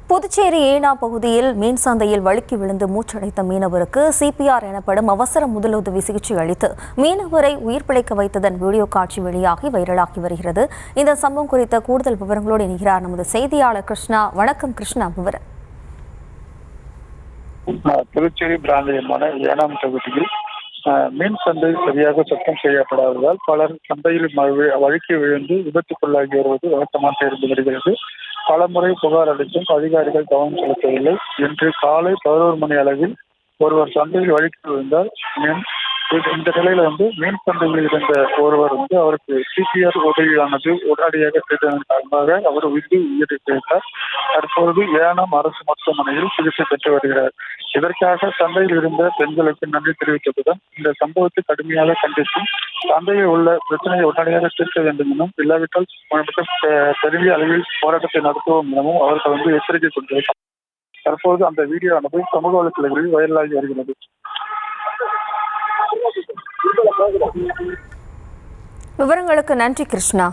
புதுச்சேரி ஏனா பகுதியில் மீன் சந்தையில் வழுக்கி விழுந்து மூச்சடைத்த மீனவருக்கு சிபிஆர் எனப்படும் அவசர முதலுதவி சிகிச்சை அளித்து மீனவரை உயிர் பிழைக்க வைத்ததன் வீடியோ காட்சி வெளியாகி வைரலாகி வருகிறது. இந்த சம்பவம் குறித்த கூடுதல் விவரங்களோடு இணைகிறார் நமது செய்தியாளர் கிருஷ்ணா. வணக்கம் கிருஷ்ணா, விவரம். புதுச்சேரி பிராந்தியமான ஏனாம் தொகுதியில் மீன் சந்தை சரியாக சுத்தம் செய்யப்படாததால் பலர் சந்தையில் வழுக்கி விழுந்து விபத்துக்குள்ளாகி வருவது வழக்கமாக இருந்து வருகிறது. பலமுறை புகார் அளித்தும் அதிகாரிகள் கவனம் செலுத்தவில்லை. இன்று காலை 11 மணி அளவில் ஒருவர் சந்தையில் வழுக்கி விழுந்தார். இந்த நிலையில மீன் சந்தையில் இருந்த ஒருவர் அவருக்கு சிபிஆர் உதவியானது உடனடியாக செய்ததன் காரணமாக அவர் உயிர் பிழைத்தார். தற்போது ஏனாம் அரசு மருத்துவமனையில் சிகிச்சை பெற்று வருகிறார். இதற்காக சந்தையில் இருந்த பெண்களுக்கு நன்றி தெரிவித்ததுடன் இந்த சம்பவத்தை கடுமையாக கண்டித்தும் சந்தையில் உள்ள பிரச்சனையை உடனடியாக தீர்க்க வேண்டும் எனவும், இல்லாவிட்டால் பெரிய அளவில் போராட்டத்தை நடத்துவோம் எனவும் அவர்கள் எச்சரிக்கை கொண்டிருக்கிறார். தற்போது அந்த வீடியோவானது சமூக வலைதளங்களில் வைரலாகி வருகிறது. விவரங்களுக்கு நன்றி கிருஷ்ணா.